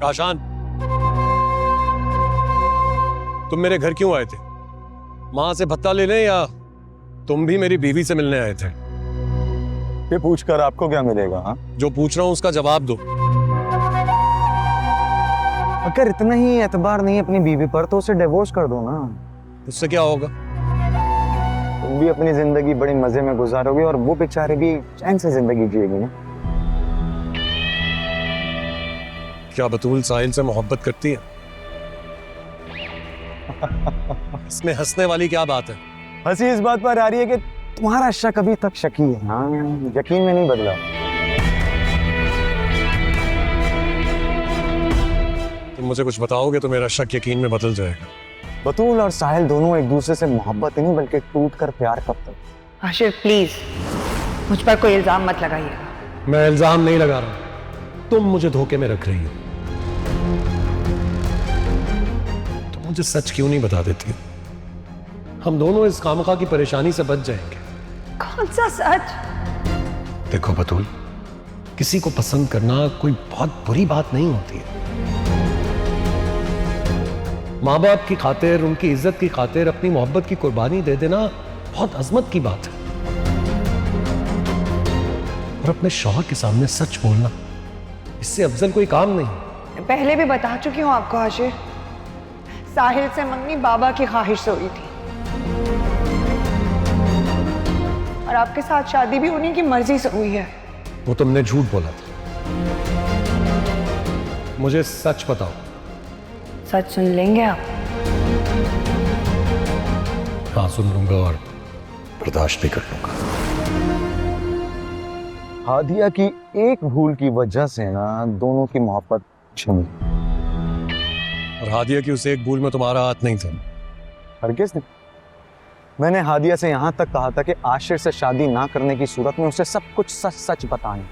काशान, तुम मेरे घर क्यों आए थे? मां से भत्ता लेने या तुम भी मेरी बीवी से मिलने आए थे? ये पूछकर आपको क्या मिलेगा? हाँ, जो पूछ रहा हूं उसका जवाब दो। अगर इतना ही एतबार नहीं अपनी बीवी पर तो उसे डिवोर्स कर दो ना। उससे क्या होगा? तुम भी अपनी जिंदगी बड़ी मजे में गुजारोगे और वो बेचारे भी चैन से जिंदगी जिएगी ना। क्या बतूल साहिल से मोहब्बत करती है? इसमें हंसने वाली क्या बात है? हंसी इस बात पर आ रही है कि तुम्हारा शक अभी तक शकी है। हाँ, यकीन में नहीं बदला। तुम मुझे कुछ बताओगे तो मेरा शक यकीन में बदल जाएगा। बतूल और साहिल दोनों एक दूसरे से मोहब्बत नहीं बल्कि टूट कर प्यार करते हैं। आशिर प्लीज मुझ पर कोई इल्जाम मत लगाइएगा। मैं इल्जाम नहीं लगा रहा, तुम मुझे धोखे में रख रही हो। तुम मुझे सच क्यों नहीं बता देती? हम दोनों इस खामखा की परेशानी से बच जाएंगे। कौन सा सच? देखो बतूल, किसी को पसंद करना कोई बहुत बुरी बात नहीं होती है। माँ बाप की खातिर, उनकी इज्जत की खातिर अपनी मोहब्बत की कुर्बानी दे देना बहुत अजमत की बात है। और अपने शौहर के सामने सच बोलना, इससे अफजल कोई काम नहीं। पहले भी बता चुकी हूँ आपको आशिर, साहिल से मंगनी बाबा की ख्वाहिश से हुई थी और आपके साथ शादी भी उन्हीं की मर्जी से हुई है। वो तुमने झूठ बोला था। मुझे सच बताओ। सच सुन लेंगे आप? हाँ, सुन लूंगा और बर्दाश्त भी कर लूंगा। हादिया की एक भूल की वजह से ना दोनों की मोहब्बत छिनी। और हादिया की उस एक भूल में तुम्हारा हाथ नहीं था। हरगिज़ नहीं। मैंने हादिया से यहां तक कहा था कि आशिर से शादी ना करने की सूरत में उसे सब कुछ सच सच बताएं,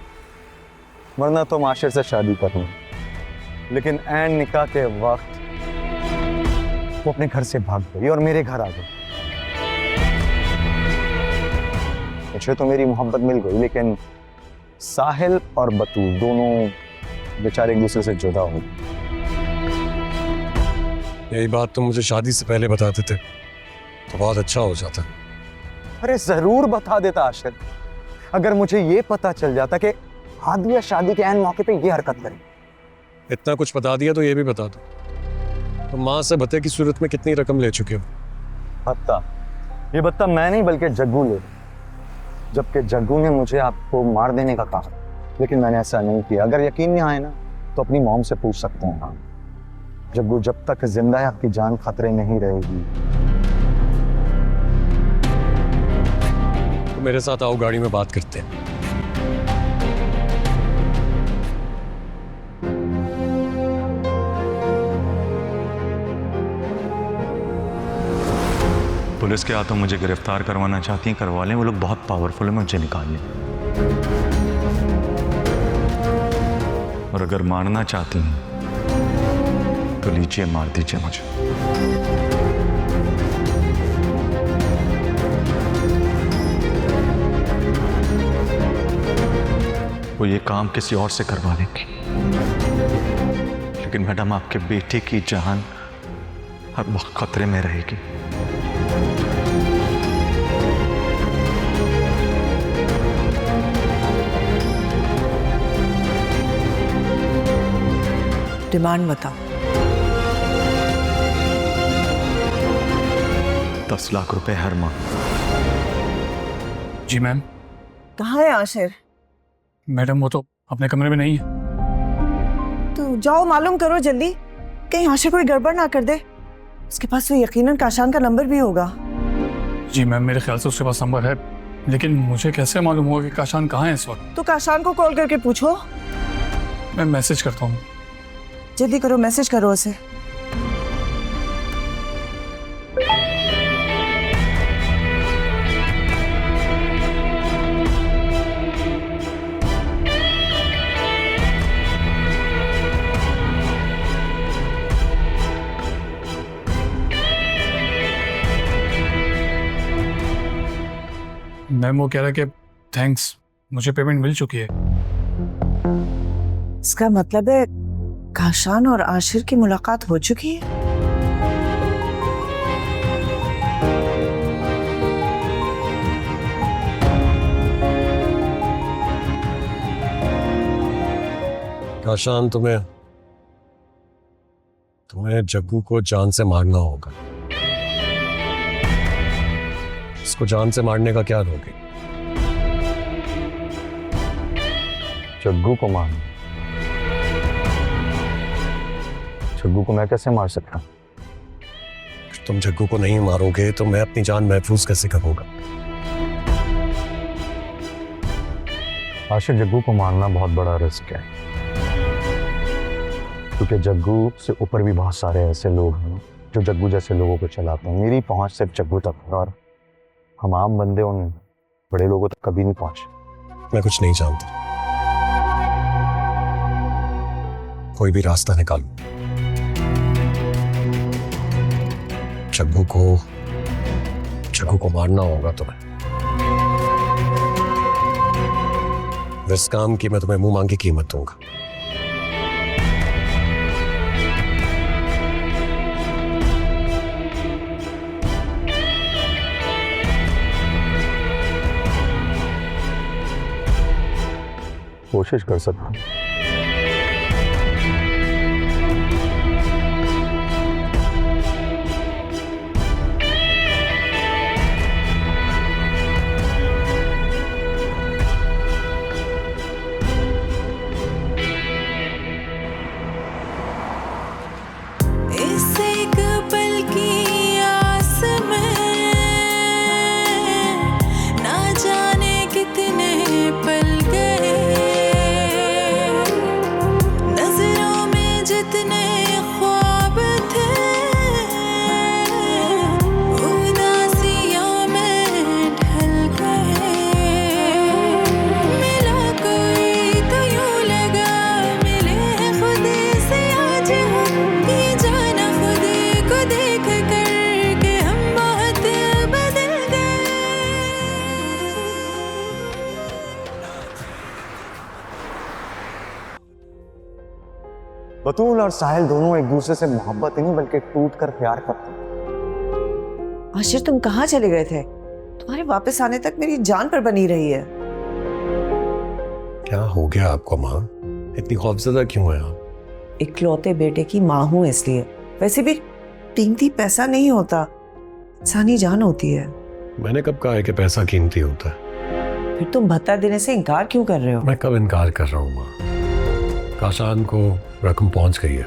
वरना तुम आशिर से शादी कर लो। लेकिन ऐन निकाह के वक्त वो अपने घर से भाग गई और मेरे घर आ गई। मुझे तो मेरी मोहब्बत मिल गई, लेकिन साहिल और बतूल दोनों बेचारे एक दूसरे से जुदा हो गए। यही बात तुम मुझे शादी से पहले बता देते तो बहुत अच्छा हो जाता। अरे जरूर बता देता आशिर, अगर मुझे ये पता चल जाता कि हादिया शादी के ऐन मौके पे ये हरकत करे। इतना कुछ बता दिया तो ये भी बता दो, तो माँ से भत्ते की सूरत में कितनी रकम ले चुके हो? भत्ता? ये भत्ता मैं नहीं बल्कि जग्गू ले, जबकि जग्गू ने मुझे आपको मार देने का कहा, लेकिन मैंने ऐसा नहीं किया। अगर यकीन नहीं आए ना तो अपनी मॉम से पूछ सकते हैं। हाँ, जग्गू जब तक जिंदा है आपकी जान खतरे नहीं रहेगी। तो मेरे साथ आओ, गाड़ी में बात करते हैं। पुलिस के हाथों मुझे गिरफ्तार करवाना चाहती हैं, करवा लें। वो लोग बहुत पावरफुल है, मुझे निकाल लें। और अगर मारना चाहती हैं तो लीजिए, मार दीजिए मुझे। वो ये काम किसी और से करवा लेंगे, लेकिन मैडम आपके बेटे की जान हर वक्त खतरे में रहेगी। डिमांड बताओ। 10 लाख रुपए हर माह। जी मैम। कहाँ है आशिर? मैडम वो तो अपने कमरे में नहीं है। तो जाओ मालूम करो जल्दी, कहीं आशिर कोई गड़बड़ ना कर दे। उसके पास तो यकीनन काशान का नंबर भी होगा। जी मैम, मेरे ख्याल से उसके पास नंबर है, लेकिन मुझे कैसे मालूम होगा कि काशान कहाँ है इस वक्त? तो काशान को कॉल करके पूछो। मैं मैसेज करता हूँ। जल्दी करो, मैसेज करो उसे। मैम वो कह रहा है कि थैंक्स, मुझे पेमेंट मिल चुकी है। इसका मतलब है काशान और आशिर की मुलाकात हो चुकी है? काशान, तुम्हें जग्गू को जान से मारना होगा। इसको जान से मारने का क्या रोक है? जग्गू को मारना? जग्गू को मैं कैसे मार सकता? तुम जग्गू को नहीं मारोगे तो मैं अपनी जान महफूज कैसे करूंगा? आशिर, जग्गू को मारना बहुत बड़ा रिस्क है, क्योंकि जग्गू से ऊपर भी बहुत सारे ऐसे लोग हैं जो जग्गू जैसे लोगों को चलाते हैं। मेरी पहुंच सिर्फ जग्गू तक है और हम आम बंदे उन बड़े लोगों तक कभी नहीं पहुंचे। मैं कुछ नहीं जानता, कोई भी रास्ता निकालो। जग्गू को मारना होगा तुम्हें। इस काम की मैं तुम्हें मुंह मांगी कीमत दूंगा। कोशिश कर सकता हूं। बतूल और साहिल दोनों एक दूसरे से मोहब्बत ही नहीं बल्कि टूट कर प्यार करते हैं। आशिर, तुम कहाँ चले गए थे? तुम्हारे वापस आने तक मेरी जान पर बनी रही है। क्या हो गया आपको माँ? इतनी खौफजदा क्यों है आप? इकलौते बेटे की माँ हूं इसलिए। वैसे भी कीमती पैसा नहीं होता, इंसानी जान होती है। मैंने कब कहा है कि पैसा कीमती होता है? फिर तुम भत्ता देने से इनकार क्यों कर रहे हो? मैं कब इनकार कर रहा हूँ माँ? काशान को रकम पहुंच गई है।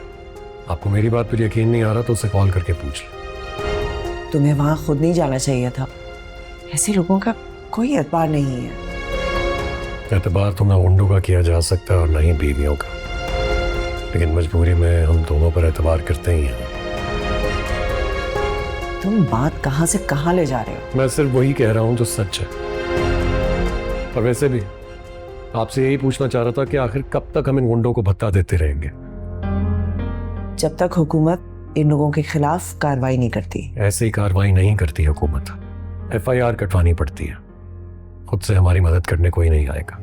आपको मेरी बात पर यकीन नहीं आ रहा तो उसे कॉल करके पूछ लो। तुम्हें वहां खुद नहीं जाना चाहिए था। ऐसे लोगों का कोई एतबार नहीं है। एतबार तो ना गुंडों का किया जा सकता और ना ही बीवियों का, लेकिन मजबूरी में हम दोनों पर एतबार करते ही हैं। तुम बात कहां से कहां ले जा रहे हो? मैं सिर्फ वही कह रहा हूं जो सच है। और वैसे भी आपसे यही पूछना चाह रहा था कि आखिर कब तक हम इन गुंडों को भत्ता देते रहेंगे? जब तक हुकूमत इन लोगों के खिलाफ कार्रवाई नहीं करती। ऐसे ही कार्रवाई नहीं करती हुकूमत, FIR कटवानी पड़ती है। खुद से हमारी मदद करने कोई नहीं आएगा।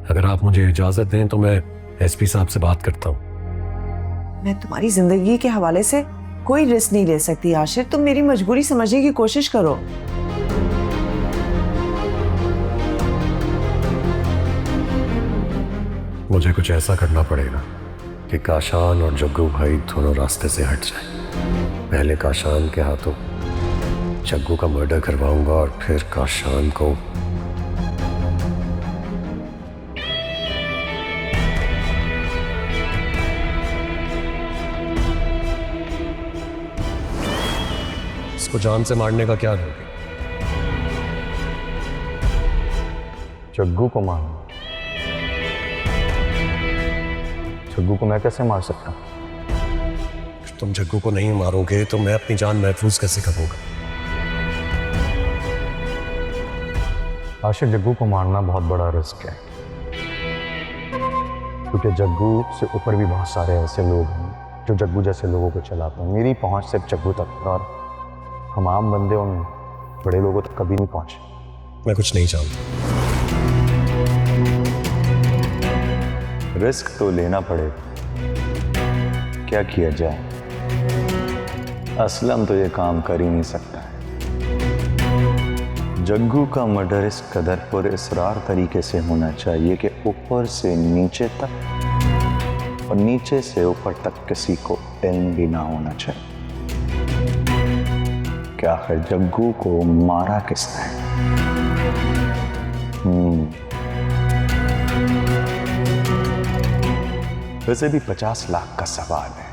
अगर आप मुझे इजाजत दें तो मैं SP साहब से बात करता हूँ। मैं तुम्हारी जिंदगी के हवाले से कोई रिस्क नहीं ले सकती आशिर। तुम मेरी मजबूरी समझने की कोशिश करो। मुझे कुछ ऐसा करना पड़ेगा कि काशान और जग्गू भाई दोनों रास्ते से हट जाएं। पहले काशान के हाथों जग्गू का मर्डर करवाऊंगा और फिर काशान को इसको जान से मारने का क्या रोक है? जग्गू को मारना? जग्गू को मैं कैसे मार सकता? तुम जग्गू को नहीं मारोगे तो मैं अपनी जान महफूज कैसे करूंगा? आशिर, जग्गू को मारना बहुत बड़ा रिस्क है, क्योंकि जग्गू से ऊपर भी बहुत सारे ऐसे लोग हैं जो जग्गू जैसे लोगों को चलाते हैं। मेरी पहुंच सिर्फ जग्गू तक है और हम आम बंदे उन बड़े लोगों तक कभी नहीं पहुंचे। मैं कुछ नहीं जानता। रिस्क तो लेना पड़ेगा। क्या किया जाए, असलम तो ये काम कर ही नहीं सकता है। जग्गू का मर्डर इस कदर पुरअसरार तरीके से होना चाहिए कि ऊपर से नीचे तक और नीचे से ऊपर तक किसी को इल्म भी ना होना चाहिए कि आखिर जग्गू को मारा किसने। वैसे भी 50 लाख का सवाल है।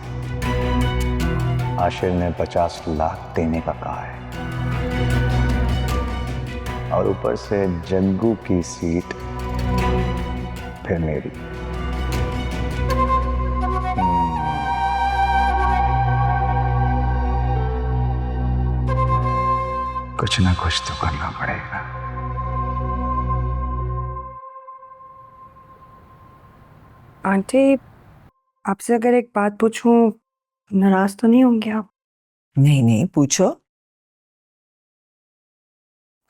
आशिर ने 50 लाख देने का कहा है और ऊपर से जग्गू की सीट फिर मेरी। कुछ ना कुछ तो करना पड़ेगा। आंटी, आपसे अगर एक बात पूछूं, नाराज तो नहीं होंगे आप? नहीं नहीं, पूछो।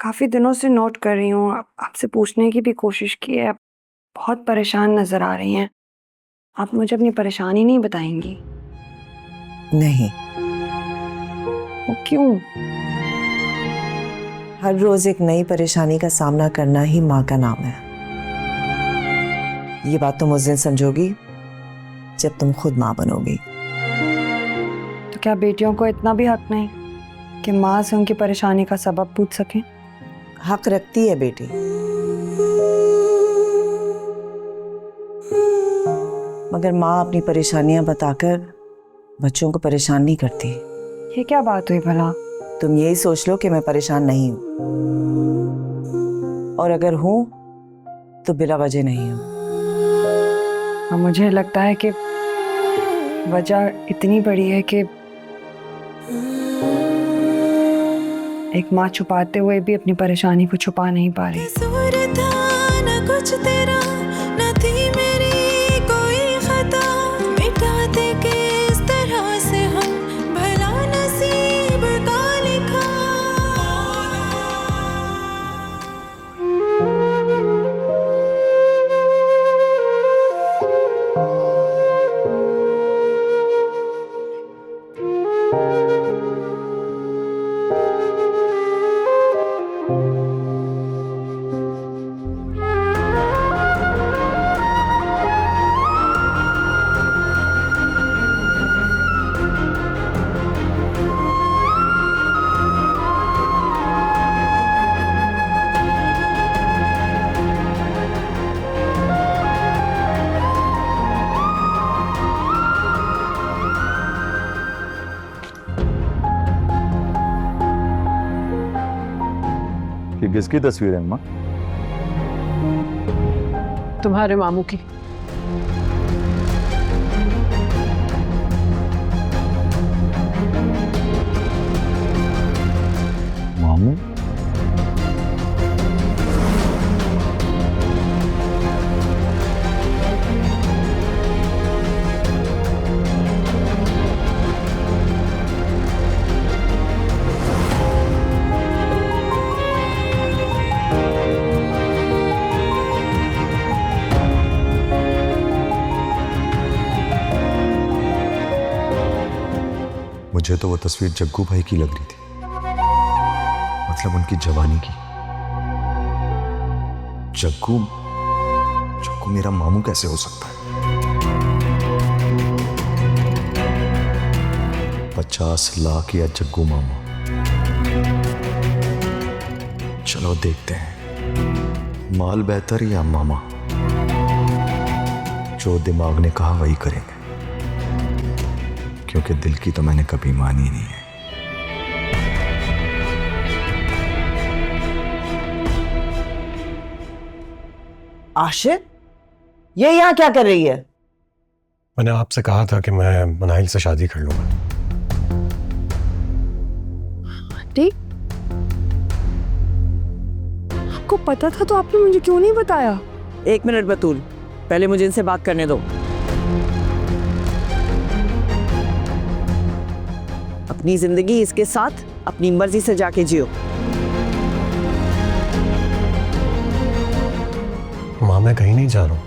काफी दिनों से नोट कर रही हूँ, आपसे पूछने की भी कोशिश की है, आप बहुत परेशान नजर आ रही हैं। आप मुझे अपनी परेशानी नहीं बताएंगी? नहीं। वो क्यों? हर रोज एक नई परेशानी का सामना करना ही माँ का नाम है। ये बात तुम उस दिन समझोगी जब तुम खुद माँ बनोगी। तो क्या बेटियों को इतना भी हक नहीं कि माँ से उनकी परेशानी का सबब पूछ सकें? हक रखती है बेटी, मगर माँ अपनी परेशानियां बताकर बच्चों को परेशान नहीं करती। ये क्या बात हुई भला? तुम यही सोच लो कि मैं परेशान नहीं हूं, और अगर हूं तो बिला वजह नहीं हूं। और मुझे लगता है कि वजह इतनी बड़ी है कि एक माँ छुपाते हुए भी अपनी परेशानी को छुपा नहीं पा रही। कुछ तेरा न थी मेरी कोई खता, मिटाते किस तरह से हम भला नसीब का लिखा। ये किसकी तस्वीर है माँ? तुम्हारे मामू की। मामू? मुझे तो वो तस्वीर जग्गू भाई की लग रही थी, मतलब उनकी जवानी की। जग्गू जग्गू मेरा मामू कैसे हो सकता है? 50 लाख या जग्गू मामू? चलो देखते हैं, माल बेहतर या मामा? जो दिमाग ने कहा वही करेंगे, क्योंकि दिल की तो मैंने कभी मानी नहीं है। आशिर, ये यहाँ क्या कर रही है? मैंने आपसे कहा था कि मैं मनाइल से शादी कर लूंगा। ठीक, आपको पता था तो आपने मुझे क्यों नहीं बताया? 1 मिनट बतूल, पहले मुझे इनसे बात करने दो। अपनी जिंदगी इसके साथ अपनी मर्जी से जाके जियो। माँ, मैं कहीं नहीं जा रहा हूँ।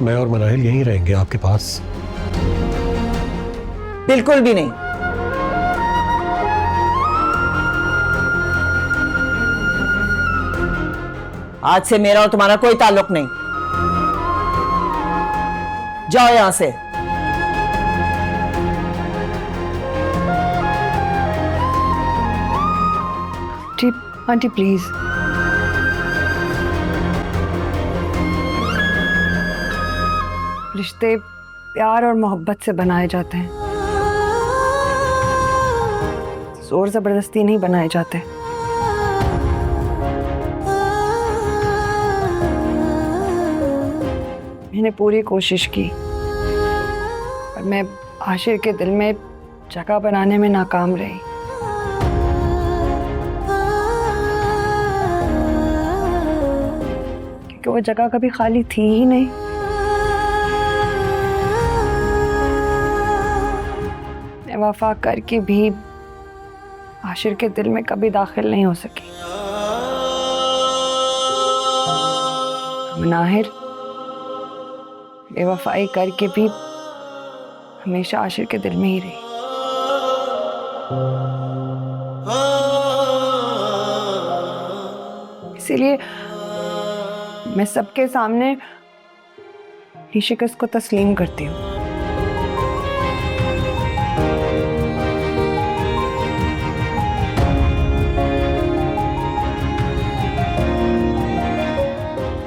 मैं और मनाइल यहीं रहेंगे आपके पास। बिल्कुल भी नहीं। आज से मेरा और तुम्हारा कोई ताल्लुक नहीं। जाओ यहां से। आंटी आंटी प्लीज, रिश्ते प्यार और मोहब्बत से बनाए जाते हैं, जोर जबरदस्ती नहीं बनाए जाते। मैंने पूरी कोशिश की पर मैं आशिर के दिल में जगह बनाने में नाकाम रही। क्योंकि वो जगह कभी खाली थी ही नहीं। मैं वफा करके भी आशिर के दिल में कभी दाखिल नहीं हो सकी। नाहिर बेवफाई करके भी हमेशा आशिर के दिल में ही रही। इसीलिए मैं सबके सामने अपनी शिकस्त को तस्लीम करती हूँ।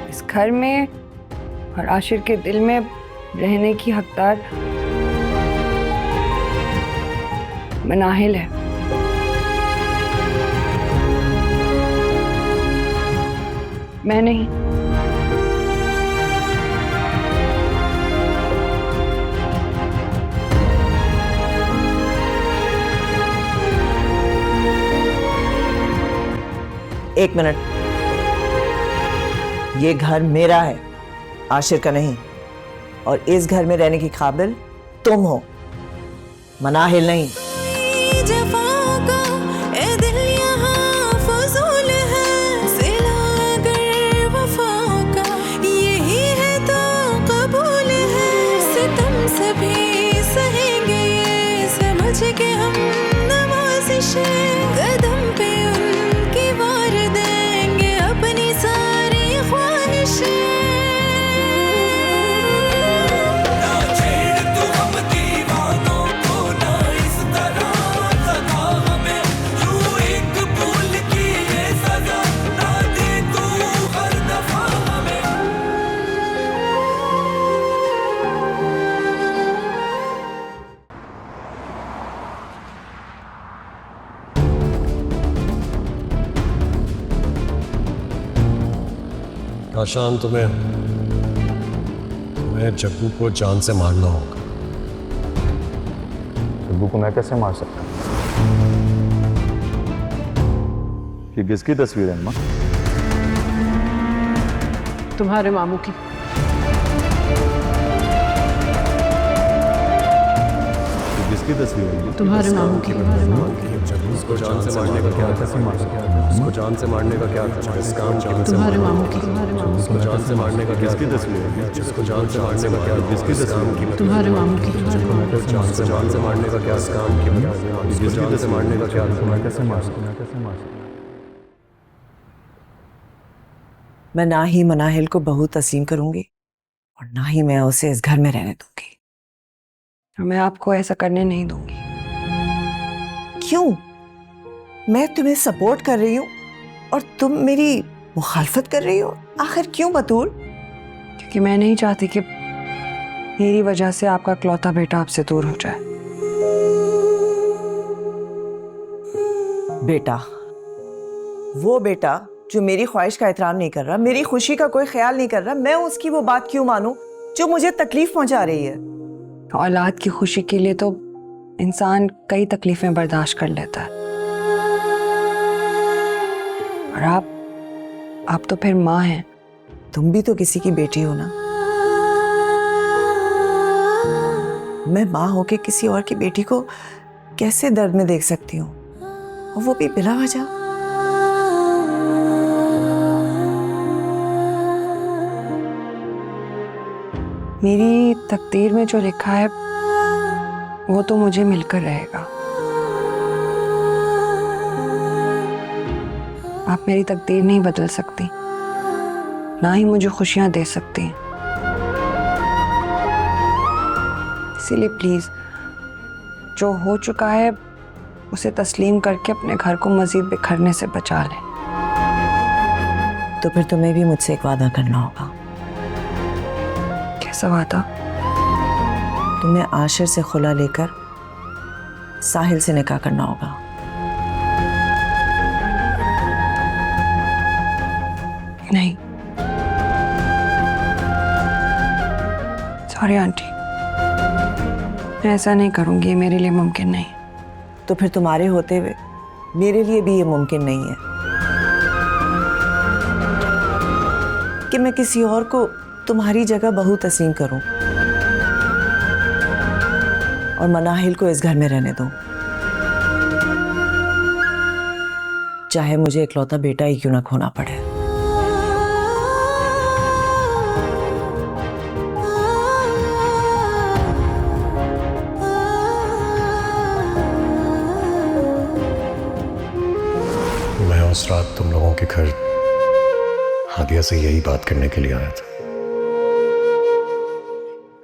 इस घर में और आशिर के दिल में रहने की हकदार मनाहिल है। मैं नहीं। एक मिनट, ये घर मेरा है, आशिर का नहीं। और इस घर में रहने की काबिल तुम हो, मनाहिल नहीं। जफ़ा का ए दिल यहाँ फज़ूल है, सिला अगर वफ़ा का यही है तो कबूल है। सितम सभी सहेंगे ये समझ के हम नवाज़िशें, कदम पे उनकी वार देंगे अपनी सारी ख्वाहिशें। काशान तुम्हें जग्गू को जान से मारना होगा। जग्गू को मैं कैसे मार सकता हूँ? ये किसकी तस्वीर है अम्मा? तुम्हारे मामू की। ये किसकी तस्वीर है? तुम्हारे मामू की। उसको जान से मारने का क्या था? उसको जान से मारने का क्या था? इस काम की तुम्हारे मामू की। उसको जान से मारने का किसकी तस्वीर है? जिसको जान से मारने का क्या? किसकी तस्वीर की? तुम्हारे मामू की। उसको जान से मारने का क्या? इस काम की किसकी जान से मारने का क्या? मैं कैसे मार सकता? मैं ना ही मनाहिल को बहू तस्लीम करूंगी और ना ही मैं उसे इस घर में रहने दूंगी। मैं आपको ऐसा करने नहीं दूंगी। क्यों? मैं तुम्हें सपोर्ट कर रही हूँ और तुम मेरी मुखालफत कर रही हो। आखिर क्यों बतूल? क्योंकि मैं नहीं चाहती कि मेरी वजह से आपका इकलौता बेटा आपसे दूर हो जाए। बेटा, वो बेटा जो मेरी ख्वाहिश का एहतराम नहीं कर रहा, मेरी खुशी का कोई ख्याल नहीं कर रहा, मैं उसकी वो बात क्यों मानूं जो मुझे तकलीफ पहुंचा रही है? औलाद की खुशी के लिए तो इंसान कई तकलीफें बर्दाश्त कर लेता है। और आप तो फिर माँ हैं। तुम भी तो किसी की बेटी हो ना। मैं माँ होके किसी और की बेटी को कैसे दर्द में देख सकती हूँ, और वो भी बिना वजह? मेरी तकदीर में जो लिखा है वो तो मुझे मिलकर रहेगा। आप मेरी तकदीर नहीं बदल सकती, ना ही मुझे खुशियां दे सकती हैं। इसीलिए प्लीज जो हो चुका है उसे तस्लीम करके अपने घर को मजीद बिखरने से बचा लें। तो फिर तुम्हें भी मुझसे एक वादा करना होगा। कैसा वादा? तुम्हें आशिर से खुला लेकर साहिल से निकाह करना होगा। नहीं, सॉरी आंटी, मैं ऐसा नहीं करूंगी, ये मेरे लिए मुमकिन नहीं। तो फिर तुम्हारे होते हुए मेरे लिए भी ये मुमकिन नहीं है कि मैं किसी और को तुम्हारी जगह बहू तस्लीम करूं और मनाहिल को इस घर में रहने दूं, चाहे मुझे इकलौता बेटा ही क्यों ना खोना पड़े। मैं उस रात तुम लोगों के घर हादिया से यही बात करने के लिए आया था।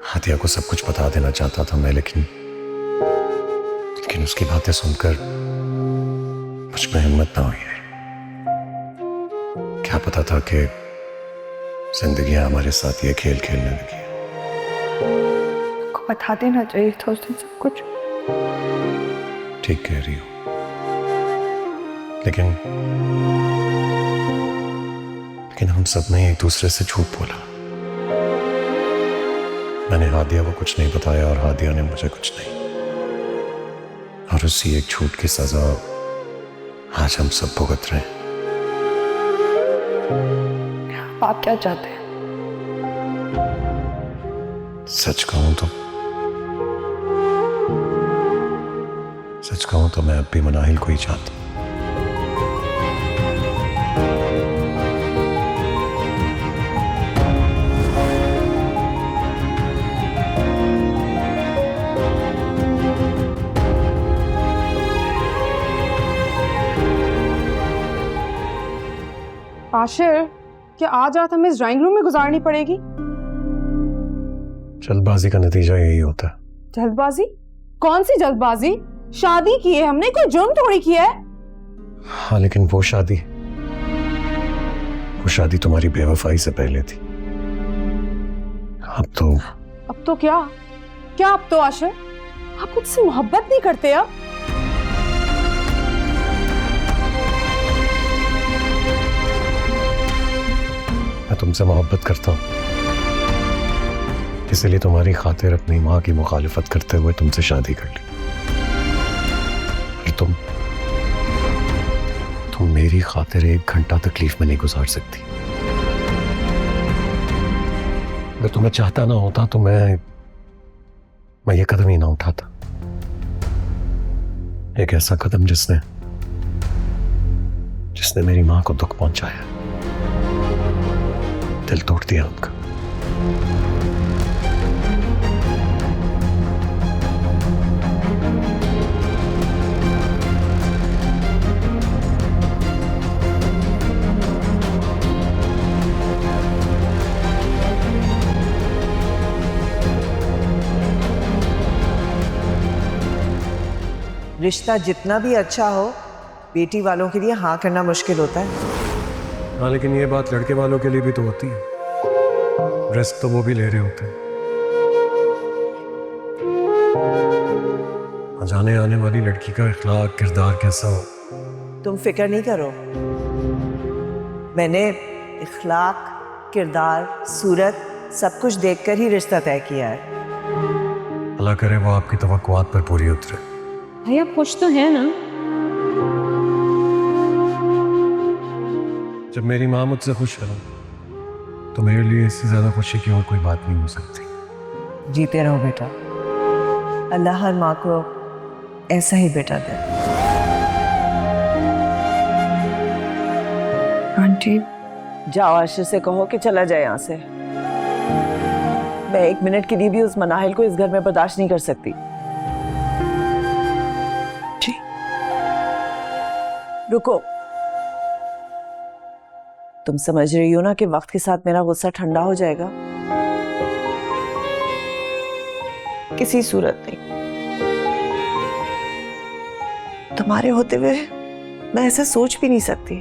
हादिया को सब कुछ बता देना चाहता था मैं, लेकिन उसकी बातें सुनकर मुझ में हिम्मत ना हुई है। क्या पता था कि जिंदगी हमारे साथ ये खेल खेलने लगी। आपको बता देना चाहिए था उस दिन सब कुछ। ठीक कह रही हो, लेकिन हम सब ने एक दूसरे से झूठ बोला। मैंने हादिया को कुछ नहीं बताया और हादिया ने मुझे कुछ नहीं, और उसी एक झूठ की सजा आज हम सब भुगत रहे हैं। आप क्या चाहते हैं? सच कहूं तो मैं अब भी मनाहिल को ही चाहता हूं। आशिर, क्या आज रात हमें इस ड्राइंग रूम में गुजारनी पड़ेगी? जल्दबाजी का नतीजा यही होता है। जल्दबाजी? कौन सी जल्दबाजी? शादी की है हमने, कोई जुर्म थोड़ी किया है। हाँ, लेकिन वो शादी तुम्हारी बेवफाई से पहले थी। अब तो क्या अब तो आशिर, आप मुझसे मोहब्बत नहीं करते अब? मैं तुमसे मोहब्बत करता हूं, इसलिए तुम्हारी खातिर अपनी माँ की मुखालिफत करते हुए तुमसे शादी कर ली। और तुम मेरी खातिर एक घंटा तकलीफ में नहीं गुजार सकती। अगर तुम्हें चाहता ना होता तो मैं ये कदम ही ना उठाता। एक ऐसा कदम जिसने मेरी माँ को दुख पहुंचाया, दिल तोड़ दिया उनका। रिश्ता जितना भी अच्छा हो, बेटी वालों के लिए हाँ करना मुश्किल होता है। हाँ, लेकिन ये बात लड़के वालों के लिए भी तो होती है। रिस्क तो वो भी ले रहे होते हैं। अनजाने आने वाली लड़की का इखलाक किरदार कैसा हो, तुम फिक्र नहीं करो, मैंने इखलाक, किरदार, सूरत सब कुछ देखकर ही रिश्ता तय किया है। अल्लाह करे वो आपकी तवक्कुआत पर पूरी उतरे। भैया खुश तो है ना? जब मेरी माँ मुझसे खुश है तो मेरे लिए इससे ज्यादा खुशी की और कोई बात नहीं हो सकती। जीते रहो बेटा, अल्लाह हर माँ को ऐसा ही बेटा दे। आंटी, जाओ आशिर से कहो कि चला जाए यहाँ से। मैं 1 मिनट के लिए भी उस मनाहिल को इस घर में बर्दाश्त नहीं कर सकती। रुको, तुम समझ रही हो ना कि वक्त के साथ मेरा गुस्सा ठंडा हो जाएगा? किसी सूरत नहीं। तुम्हारे होते हुए मैं ऐसा सोच भी नहीं सकती।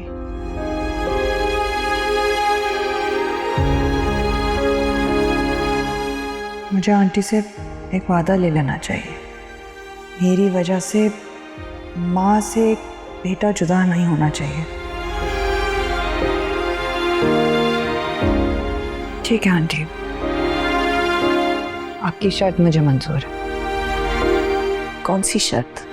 मुझे आंटी से एक वादा ले लेना चाहिए। मेरी वजह से माँ से एक बेटा जुदा नहीं होना चाहिए। ठीक है आंटी, आपकी शर्त मुझे मंजूर है। कौन सी शर्त?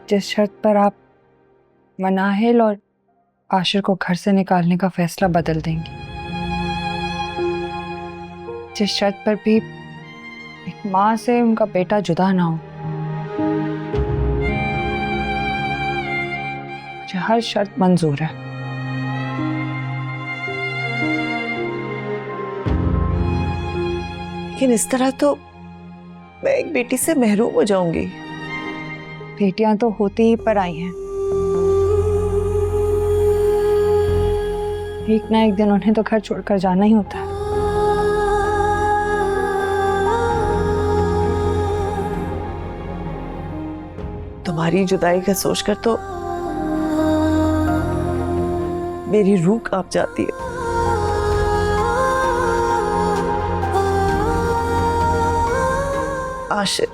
जिस शर्त पर आप मनाहिल और आशिर को घर से निकालने का फैसला बदल देंगी, जिस शर्त पर भी एक माँ से उनका बेटा जुदा ना हो। मुझे हर शर्त मंजूर है। लेकिन इस तरह तो मैं एक बेटी से महरूम हो जाऊंगी। बेटियां तो होती ही पर आई हैं। एक ना एक दिन उन्हें तो घर छोड़कर जाना ही होता है। तुम्हारी जुदाई का सोचकर तो मेरी रूह कांप जाती है। आशिर,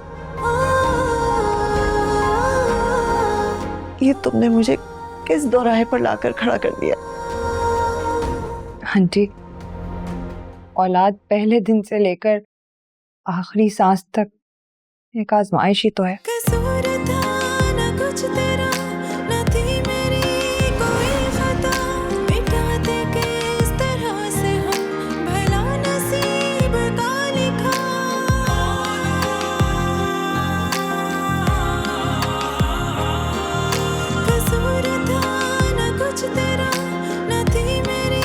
ये तुमने मुझे किस दौराहे पर लाकर खड़ा कर दिया? आंटी, औलाद पहले दिन से लेकर आखिरी सांस तक एक आजमाइश ही तो है। कसूर था ना कुछ तेरा, ना थी मेरी कोई खता, मिटाते किस तरह से हम भला नसीब का लिखा। कसूर था ना कुछ तेरा, ना थी मेरी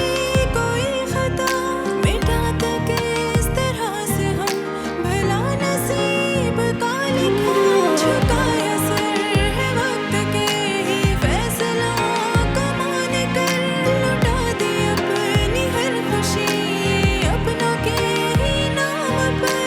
कोई खता, मिटाते किस तरह से हम भला नसीब का लिखा। झुकाया सर है वक्त के ही फैसला को मान कर, लुटा दी अपनी हर खुशी अपनों के ही नाम पर।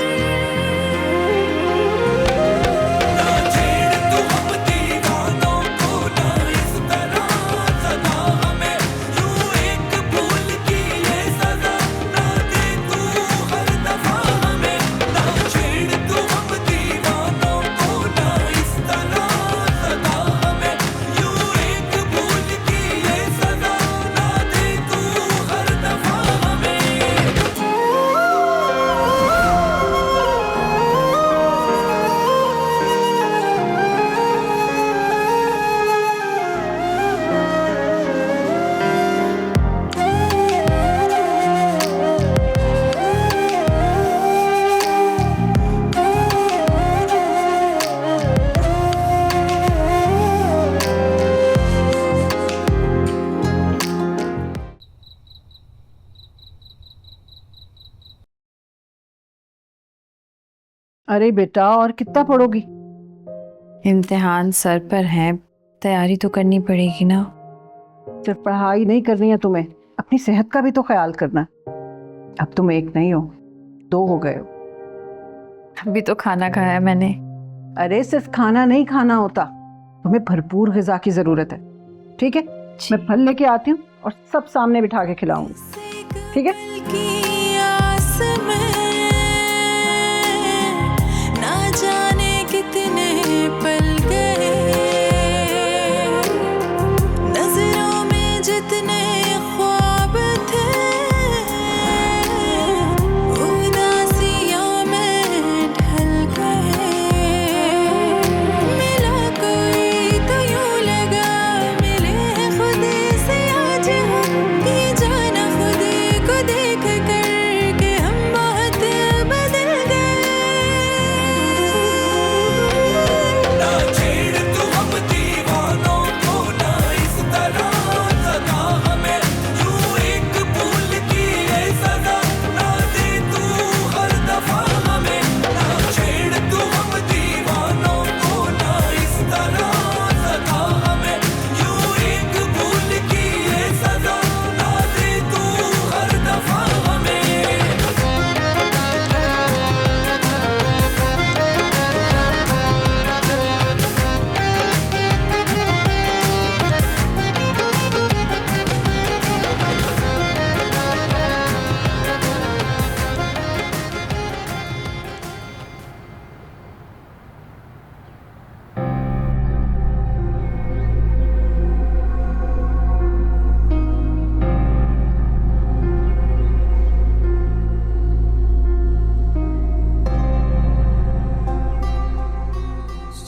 अरे बेटा, और कितना पढ़ोगी? इम्तिहान सर पर हैं, तैयारी तो करनी पड़ेगी ना। सिर्फ पढ़ाई नहीं करनी है तुम्हें, अपनी सेहत का भी तो ख्याल करना। अब तुम एक नहीं हो, 2 हो गए हो। अभी तो खाना खाया मैंने। अरे सिर्फ खाना नहीं खाना होता, तुम्हें भरपूर ग़िज़ा की जरूरत है। ठीक है, मैं फल लेके आती हूँ और सब सामने बिठा के खिलाऊंगी। ठीक है? की आस में ना जाने कितने पल गए, नजरों में जितने ख्वाब थे, उदासियों में ढल गए। मिला कोई तो यूं लगा मिले खुद से आज हम, ये जाना खुद को देख कर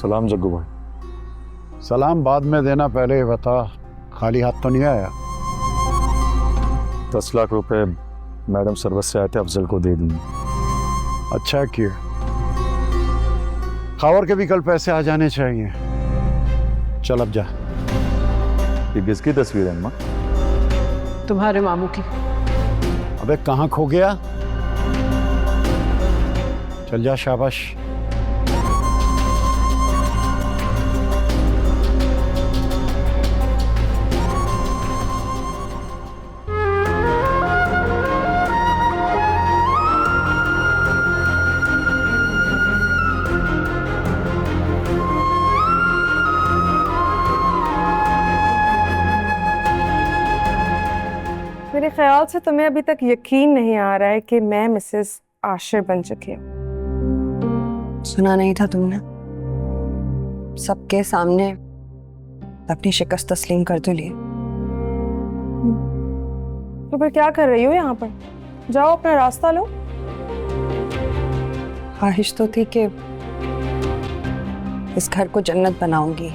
सलाम जग्गू भाई। सलाम बाद में देना, पहले ये बता खाली हाथ तो नहीं आया? 10 लाख रुपए मैडम सर्विस से आए थे, अफजल को दे दिए। अच्छा किया, खावर के भी कल पैसे आ जाने चाहिए। चल अब जा। ये किसकी तस्वीर है अम्मा? तुम्हारे मामू की। अबे कहाँ खो गया? चल जा, शाबाश। मेरे ख्याल से तुम्हें अभी तक यकीन नहीं आ रहा है कि मैं मिसेस आशिर बन चुकी हूँ। सुना नहीं था तुमने? सबके सामने अपनी शिकस्त तस्लीम कर तो लिए। तो फिर क्या कर रही हो यहाँ पर? जाओ अपना रास्ता लो। ख्वाहिश तो थी कि इस घर को जन्नत बनाऊंगी,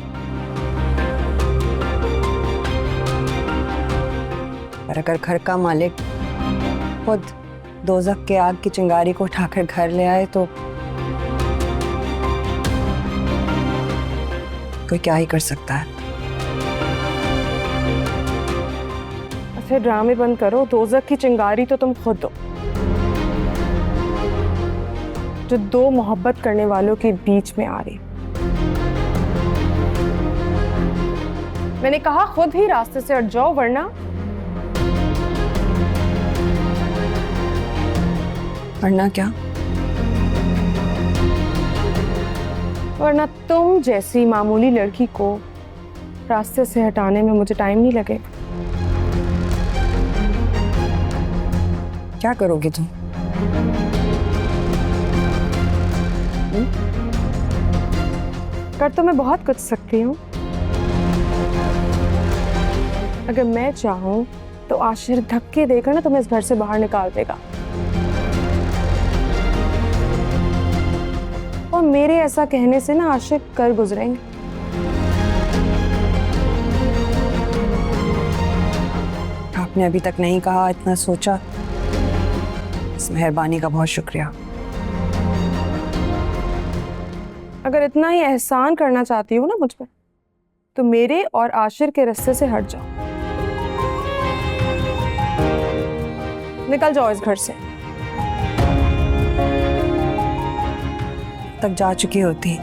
पर अगर घर का मालिक खुद दोज़ख के आग की चिंगारी को उठाकर घर ले आए तो कोई क्या ही कर सकता है। फिर ड्रामे बंद करो। दोज़ख की चिंगारी तो तुम खुद हो, जो दो मोहब्बत करने वालों के बीच में आ रही। मैंने कहा खुद ही रास्ते से हट जाओ, वरना क्या? वरना तुम जैसी मामूली लड़की को रास्ते से हटाने में मुझे टाइम नहीं लगेगा। क्या करोगी तुम? कर तो मैं बहुत कुछ सकती हूँ। अगर मैं चाहूँ तो आशिर धक्के देकर ना तुम्हें इस घर से बाहर निकाल देगा, और मेरे ऐसा कहने से ना आशिक कर गुजरेंगे। आपने अभी तक नहीं कहा, इतना सोचा, इस मेहरबानी का बहुत शुक्रिया। अगर इतना ही एहसान करना चाहती हो ना मुझ पर, तो मेरे और आशिर के रास्ते से हट जाओ। निकल जाओ इस घर से। तक जा चुकी होती,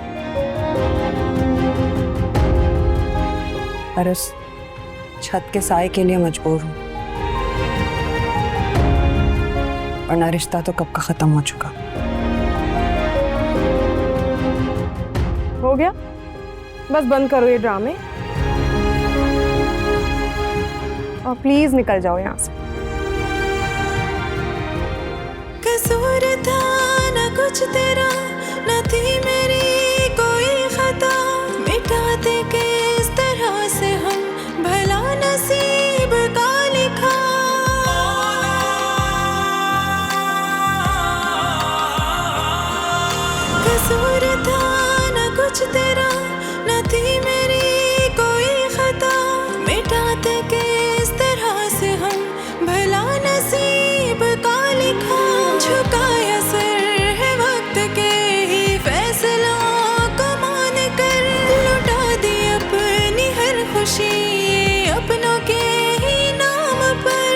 पर उस छत के साए के लिए मजबूर हूं, वरना रिश्ता तो कब का खत्म हो चुका। हो गया, बस बंद करो ये ड्रामे और प्लीज निकल जाओ यहाँ से। कसूर था न कुछ तेरा, न थी मेरी कोई खता, मिटाते किस तरह से हम भला नसीब का लिखा। कसूर था न कुछ तेरा, न थी मेरी कोई खता, मिटाते किस तरह से हम भला नसीब का लिखा। झुकाया सर है वक्त के ही फैसलों को मान कर, लुटा दी अपनी हर खुशी अपनों के ही नाम पर।